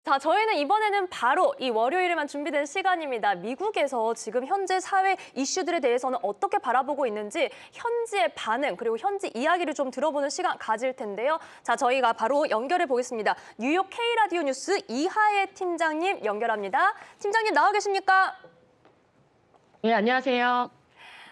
자, 저희는 이번에는 바로 이 월요일에만 준비된 시간입니다. 미국에서 지금 현재 사회 이슈들에 대해서는 어떻게 바라보고 있는지 현지의 반응 그리고 현지 이야기를 좀 들어보는 시간 가질 텐데요. 자, 저희가 바로 연결해 보겠습니다. 뉴욕 K라디오 뉴스 이하예 팀장님 연결합니다. 팀장님 나와 계십니까? 네, 안녕하세요.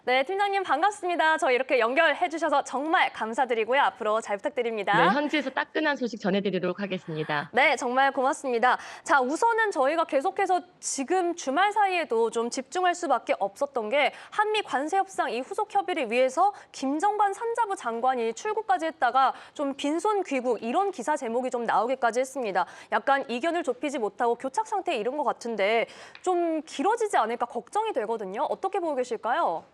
네, 팀장님 반갑습니다. 저희 이렇게 연결해 주셔서 정말 감사드리고요. 앞으로 잘 네, 부탁드립니다. 현지에서 따끈한 소식 전해드리도록 하겠습니다. 네, 정말 고맙습니다. 자, 우선은 저희가 계속해서 지금 주말 사이에도 좀 집중할 수밖에 없었던 게 한미 관세 협상 이 후속 협의를 위해서 김정관 산자부 장관이 출국까지 했다가 좀 빈손 귀국 이런 기사 제목이 좀 나오기까지 했습니다. 약간 이견을 좁히지 못하고 교착 상태에 이른 것 같은데 좀 길어지지 않을까 걱정이 되거든요. 어떻게 보고 계실까요?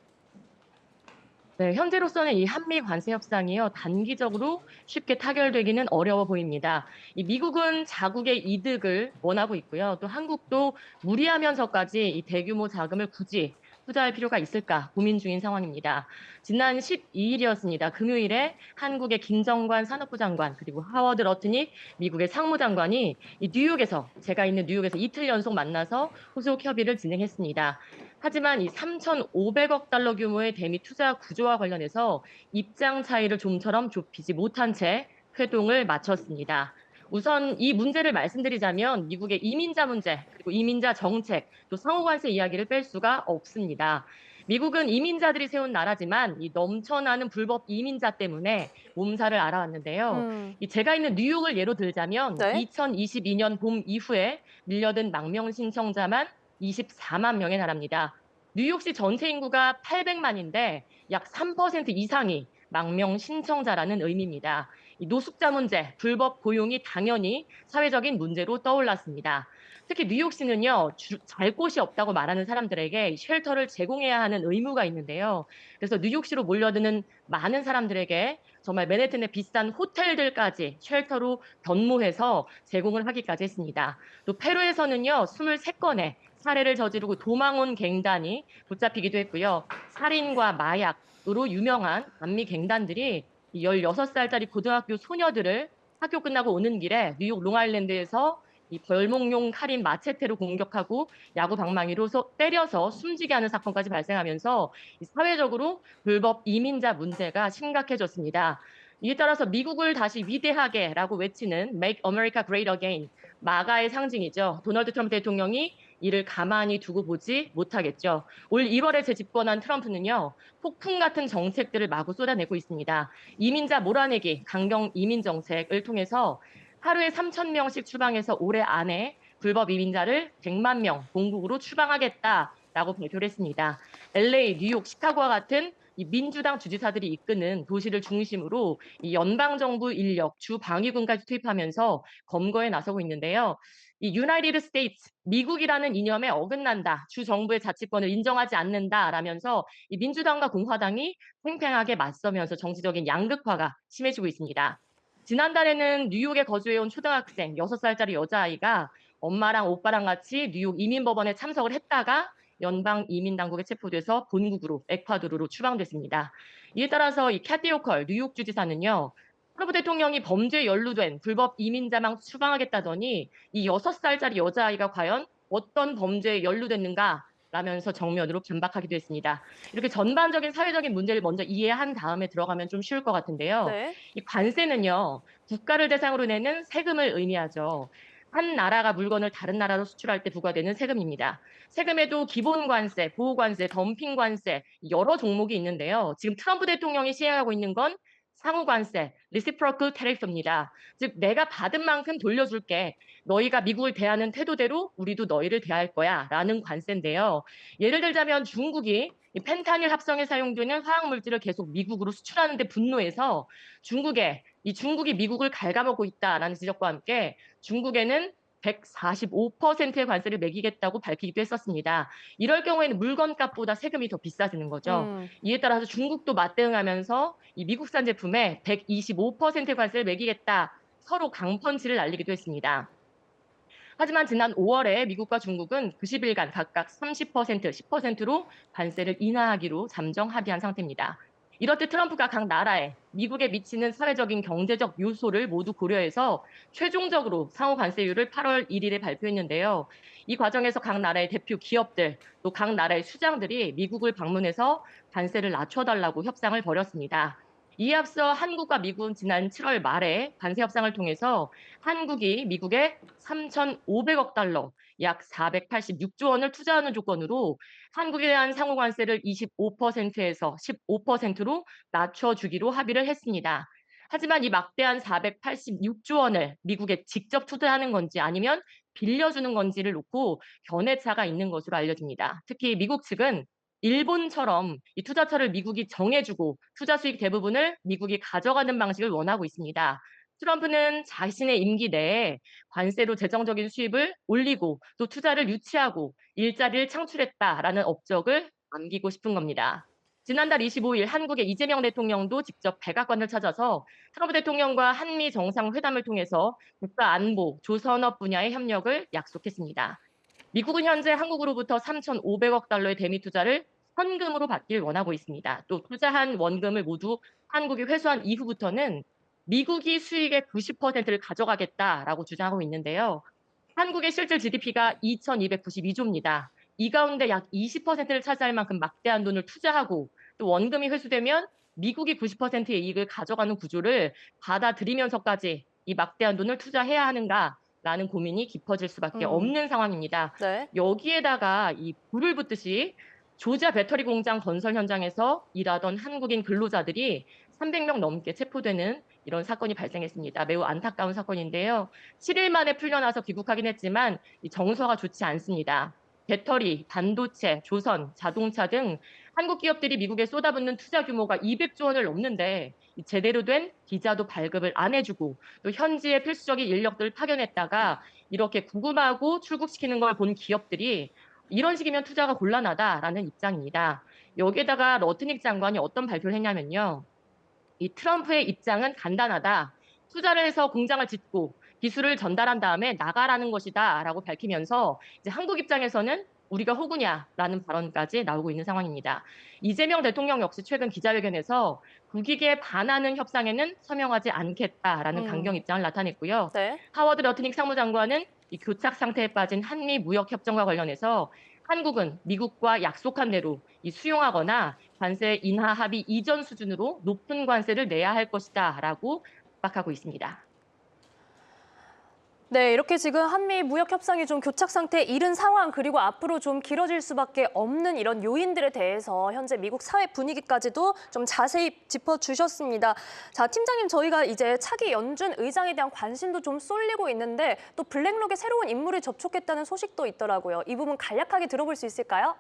네, 현재로서는 이 한미 관세 협상이요, 단기적으로 쉽게 타결되기는 어려워 보입니다. 이 미국은 자국의 이득을 원하고 있고요. 또 한국도 무리하면서까지 이 대규모 자금을 굳이 투자할 필요가 있을까 고민 중인 상황입니다. 지난 12일이었습니다. 금요일에 한국의 김정관 산업부 장관 그리고 하워드 러트닉 미국의 상무장관이 이 뉴욕에서 제가 있는 뉴욕에서 이틀 연속 만나서 후속 협의를 진행했습니다. 하지만 이 3,500억 달러 규모의 대미 투자 구조와 관련해서 입장 차이를 좀처럼 좁히지 못한 채 회동을 마쳤습니다. 우선 이 문제를 말씀드리자면 미국의 이민자 문제, 그리고 이민자 정책, 또 상호관세 이야기를 뺄 수가 없습니다. 미국은 이민자들이 세운 나라지만 이 넘쳐나는 불법 이민자 때문에 몸살을 앓아왔는데요. 제가 있는 뉴욕을 예로 들자면 네. 2022년 봄 이후에 밀려든 망명 신청자만 24만 명에 달합니다. 뉴욕시 전체 인구가 800만인데 약 3% 이상이 망명 신청자라는 의미입니다. 이 노숙자 문제, 불법 고용이 당연히 사회적인 문제로 떠올랐습니다. 특히 뉴욕시는요, 잘 곳이 없다고 말하는 사람들에게 쉘터를 제공해야 하는 의무가 있는데요. 그래서 뉴욕시로 몰려드는 많은 사람들에게 정말 맨해튼의 비싼 호텔들까지 쉘터로 변모해서 제공을 하기까지 했습니다. 또 페루에서는요, 23건의 살해를 저지르고 도망 온 갱단이 붙잡히기도 했고요. 살인과 마약으로 유명한 남미 갱단들이 16살짜리 고등학교 소녀들을 학교 끝나고 오는 길에 뉴욕 롱아일랜드에서 이 벌목용 칼인 마체테로 공격하고 야구 방망이로 때려서 숨지게 하는 사건까지 발생하면서 사회적으로 불법 이민자 문제가 심각해졌습니다. 이에 따라서 미국을 다시 위대하게라고 외치는 Make America Great Again, 마가의 상징이죠. 도널드 트럼프 대통령이 이를 가만히 두고 보지 못하겠죠. 올 1월에 재집권한 트럼프는요, 폭풍 같은 정책들을 마구 쏟아내고 있습니다. 이민자 몰아내기, 강경 이민 정책을 통해서 하루에 3,000명씩 추방해서 올해 안에 불법 이민자를 100만 명 본국으로 추방하겠다라고 발표를 했습니다. LA, 뉴욕, 시카고와 같은 이 민주당 주지사들이 이끄는 도시를 중심으로 이 연방정부 인력, 주방위군까지 투입하면서 검거에 나서고 있는데요. 이 유나이티드 스테이츠, 미국이라는 이념에 어긋난다. 주 정부의 자치권을 인정하지 않는다라면서 이 민주당과 공화당이 팽팽하게 맞서면서 정치적인 양극화가 심해지고 있습니다. 지난달에는 뉴욕에 거주해온 초등학생 6살짜리 여자아이가 엄마랑 오빠랑 같이 뉴욕 이민법원에 참석을 했다가 연방 이민 당국에 체포돼서 본국으로 에콰도르로 추방됐습니다. 이에 따라서 이 캐티 호컬 뉴욕 주지사는요. 트럼프 대통령이 범죄에 연루된 불법 이민자만 추방하겠다더니 이 6살짜리 여자아이가 과연 어떤 범죄에 연루됐는가 라면서 정면으로 반박하기도 했습니다. 이렇게 전반적인 사회적인 문제를 먼저 이해한 다음에 들어가면 좀 쉬울 것 같은데요. 네. 이 관세는요, 국가를 대상으로 내는 세금을 의미하죠. 한 나라가 물건을 다른 나라로 수출할 때 부과되는 세금입니다. 세금에도 기본 관세, 보호 관세, 덤핑 관세 여러 종목이 있는데요. 지금 트럼프 대통령이 시행하고 있는 건 상호 관세, reciprocal tariff입니다. 즉 내가 받은 만큼 돌려줄게. 너희가 미국을 대하는 태도대로 우리도 너희를 대할 거야라는 관세인데요. 예를 들자면 중국이 이 펜타닐 합성에 사용되는 화학 물질을 계속 미국으로 수출하는데 분노해서 중국이 미국을 갉아먹고 있다라는 지적과 함께 중국에는 145%의 관세를 매기겠다고 밝히기도 했었습니다. 이럴 경우에는 물건값보다 세금이 더 비싸지는 거죠. 음. 이에 따라서 중국도 맞대응하면서 이 미국산 제품에 125%의 관세를 매기겠다 서로 강펀치를 날리기도 했습니다. 하지만 지난 5월에 미국과 중국은 90일간 각각 30%, 10%로 관세를 인하하기로 잠정 합의한 상태입니다. 이렇듯 트럼프가 각 나라에 미국에 미치는 사회적인 경제적 요소를 모두 고려해서 최종적으로 상호 관세율을 8월 1일에 발표했는데요. 이 과정에서 각 나라의 대표 기업들 또 각 나라의 수장들이 미국을 방문해서 관세를 낮춰달라고 협상을 벌였습니다. 이에 앞서 한국과 미국은 지난 7월 말에 관세 협상을 통해서 한국이 미국에 3,500억 달러, 약 486조 원을 투자하는 조건으로 한국에 대한 상호 관세를 25%에서 15%로 낮춰주기로 합의를 했습니다. 하지만 이 막대한 486조 원을 미국에 직접 투자하는 건지 아니면 빌려주는 건지를 놓고 견해차가 있는 것으로 알려집니다. 특히 미국 측은 일본처럼 이 투자처를 미국이 정해주고 투자 수익 대부분을 미국이 가져가는 방식을 원하고 있습니다. 트럼프는 자신의 임기 내에 관세로 재정적인 수입을 올리고 또 투자를 유치하고 일자리를 창출했다라는 업적을 남기고 싶은 겁니다. 지난달 25일 한국의 이재명 대통령도 직접 백악관을 찾아서 트럼프 대통령과 한미 정상회담을 통해서 국가 안보, 조선업 분야의 협력을 약속했습니다. 미국은 현재 한국으로부터 3,500억 달러의 대미 투자를 현금으로 받길 원하고 있습니다. 또 투자한 원금을 모두 한국이 회수한 이후부터는 미국이 수익의 90%를 가져가겠다라고 주장하고 있는데요. 한국의 실질 GDP가 2,292조입니다. 이 가운데 약 20%를 차지할 만큼 막대한 돈을 투자하고 또 원금이 회수되면 미국이 90%의 이익을 가져가는 구조를 받아들이면서까지 이 막대한 돈을 투자해야 하는가라는 고민이 깊어질 수밖에 없는 상황입니다. 네. 여기에다가 이 불을 붙듯이 조지아 배터리 공장 건설 현장에서 일하던 한국인 근로자들이 300명 넘게 체포되는 이런 사건이 발생했습니다. 매우 안타까운 사건인데요. 7일 만에 풀려나서 귀국하긴 했지만 이 정서가 좋지 않습니다. 배터리, 반도체, 조선, 자동차 등 한국 기업들이 미국에 쏟아붓는 투자 규모가 200조 원을 넘는데 제대로 된 비자도 발급을 안 해주고 또 현지의 필수적인 인력들을 파견했다가 이렇게 구금하고 출국시키는 걸 본 기업들이 이런 식이면 투자가 곤란하다라는 입장입니다. 여기에다가 러트닉 장관이 어떤 발표를 했냐면요. 이 트럼프의 입장은 간단하다. 투자를 해서 공장을 짓고 기술을 전달한 다음에 나가라는 것이다라고 밝히면서 이제 한국 입장에서는 우리가 호구냐라는 발언까지 나오고 있는 상황입니다. 이재명 대통령 역시 최근 기자회견에서 국익에 반하는 협상에는 서명하지 않겠다라는 강경 입장을 나타냈고요. 네. 하워드 러트닉 상무장관은 이 교착 상태에 빠진 한미 무역 협정과 관련해서 한국은 미국과 약속한 대로 이 수용하거나 관세 인하 합의 이전 수준으로 높은 관세를 내야 할 것이다라고 압박하고 있습니다. 네, 이렇게 지금 한미 무역 협상이 좀 교착 상태에 이른 상황, 그리고 앞으로 좀 길어질 수밖에 없는 이런 요인들에 대해서 현재 미국 사회 분위기까지도 좀 자세히 짚어주셨습니다. 자, 팀장님, 저희가 이제 차기 연준 의장에 대한 관심도 좀 쏠리고 있는데 또 블랙록의 새로운 인물이 접촉했다는 소식도 있더라고요. 이 부분 간략하게 들어볼 수 있을까요?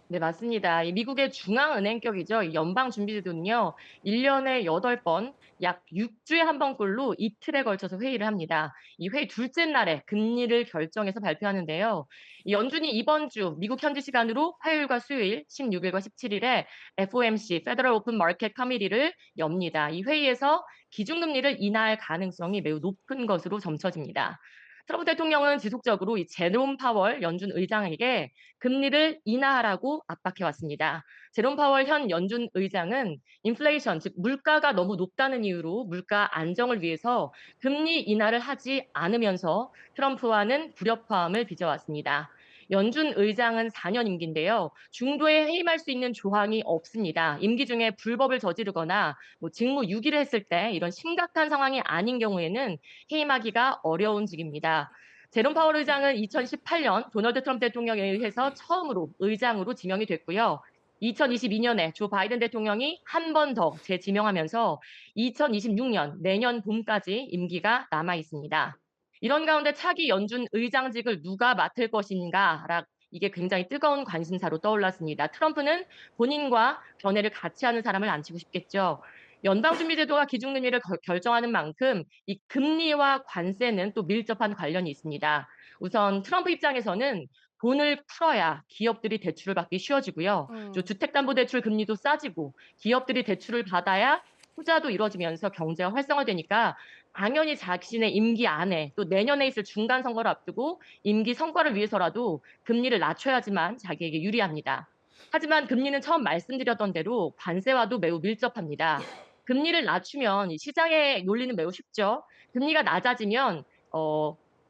네, 맞습니다. 이 미국의 중앙은행격이죠. 이 연방준비제도는요, 1년에 8번, 약 6주에 한 번꼴로 이틀에 걸쳐서 회의를 합니다. 이 회의 둘째 날에 금리를 결정해서 발표하는데요. 이 연준이 이번 주 미국 현지 시간으로 화요일과 수요일, 16일과 17일에 FOMC, Federal Open Market Committee를 엽니다. 이 회의에서 기준금리를 인하할 가능성이 매우 높은 것으로 점쳐집니다. 트럼프 대통령은 지속적으로 이 제롬 파월 연준 의장에게 금리를 인하하라고 압박해 왔습니다. 제롬 파월 현 연준 의장은 인플레이션, 즉 물가가 너무 높다는 이유로 물가 안정을 위해서 금리 인하를 하지 않으면서 트럼프와는 불협화음을 빚어왔습니다. 연준 의장은 4년 임기인데요. 중도에 해임할 수 있는 조항이 없습니다. 임기 중에 불법을 저지르거나 직무 유기를 했을 때 이런 심각한 상황이 아닌 경우에는 해임하기가 어려운직입니다. 제롬 파월 의장은 2018년 도널드 트럼프 대통령에 의해서 처음으로 의장으로 지명이 됐고요. 2022년에 조 바이든 대통령이 한 번 더 재지명하면서 2026년 내년 봄까지 임기가 남아 있습니다. 이런 가운데 차기 연준 의장직을 누가 맡을 것인가 이게 굉장히 뜨거운 관심사로 떠올랐습니다. 트럼프는 본인과 견해를 같이 하는 사람을 앉히고 싶겠죠. 연방준비제도가 기준금리를 결정하는 만큼 이 금리와 관세는 또 밀접한 관련이 있습니다. 우선 트럼프 입장에서는 돈을 풀어야 기업들이 대출을 받기 쉬워지고요. 주택담보대출 금리도 싸지고 기업들이 대출을 받아야 투자도 이루어지면서 경제가 활성화되니까 당연히 자신의 임기 안에 또 내년에 있을 중간 선거를 앞두고 임기 성과를 위해서라도 금리를 낮춰야지만 자기에게 유리합니다. 하지만 금리는 처음 말씀드렸던 대로 관세와도 매우 밀접합니다. 금리를 낮추면 이 시장의 논리는 매우 쉽죠. 금리가 낮아지면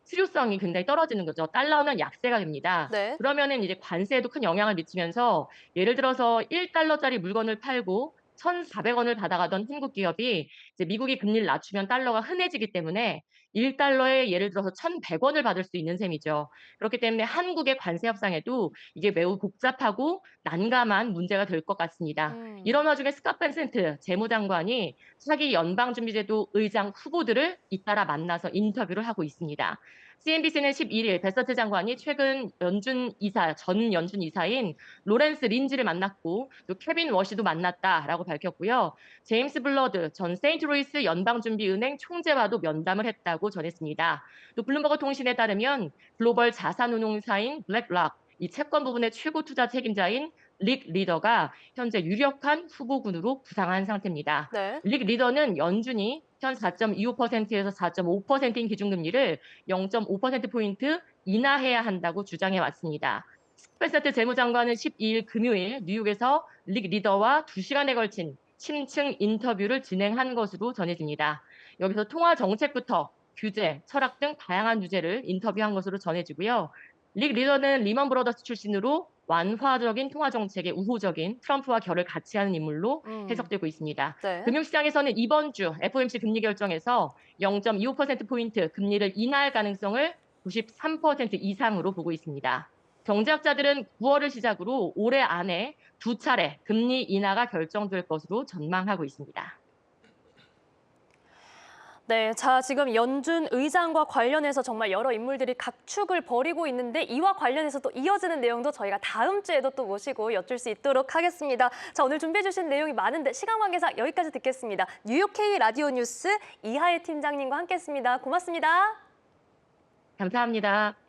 실효성이 굉장히 떨어지는 거죠. 달러는 약세가 됩니다. 네. 그러면은 이제 관세에도 큰 영향을 미치면서 예를 들어서 1달러짜리 물건을 팔고 1,400원을 받아가던 한국 기업이 이제 미국이 금리를 낮추면 달러가 흔해지기 때문에 1달러에 예를 들어서 1,100원을 받을 수 있는 셈이죠. 그렇기 때문에 한국의 관세 협상에도 이게 매우 복잡하고 난감한 문제가 될 것 같습니다. 음. 이런 와중에 스캇 벤센트 재무장관이 차기 연방준비제도 의장 후보들을 잇따라 만나서 인터뷰를 하고 있습니다. CNBC는 11일 베서트 장관이 최근 전 연준 이사인 로렌스 린지를 만났고 또 케빈 워시도 만났다라고 밝혔고요. 제임스 블러드 전 세인트루이스 연방준비은행 총재와도 면담을 했다고 전했습니다. 또 블룸버그 통신에 따르면 글로벌 자산운용사인 블랙락, 이 채권 부분의 최고 투자 책임자인 릭 리더가 현재 유력한 후보군으로 부상한 상태입니다. 네. 릭 리더는 연준이 현 4.25%에서 4.5%인 기준금리를 0.5%포인트 인하해야 한다고 주장해 왔습니다. 스페서트 재무장관은 12일 금요일 뉴욕에서 릭 리더와 2시간에 걸친 심층 인터뷰를 진행한 것으로 전해집니다. 여기서 통화 정책부터 규제, 철학 등 다양한 주제를 인터뷰한 것으로 전해지고요. 릭 리더는 리먼 브러더스 출신으로 완화적인 통화 정책에 우호적인 트럼프와 결을 같이 하는 인물로 해석되고 있습니다. 네. 금융시장에서는 이번 주 FOMC 금리 결정에서 0.25%포인트 금리를 인하할 가능성을 93% 이상으로 보고 있습니다. 경제학자들은 9월을 시작으로 올해 안에 2차례 금리 인하가 결정될 것으로 전망하고 있습니다. 네, 자, 지금 연준 의장과 관련해서 정말 여러 인물들이 각축을 벌이고 있는데 이와 관련해서 또 이어지는 내용도 저희가 다음 주에도 또 모시고 여쭐 수 있도록 하겠습니다. 자, 오늘 준비해 주신 내용이 많은데 시간 관계상 여기까지 듣겠습니다. 뉴욕 K 라디오 뉴스 이하예 팀장님과 함께했습니다. 고맙습니다. 감사합니다.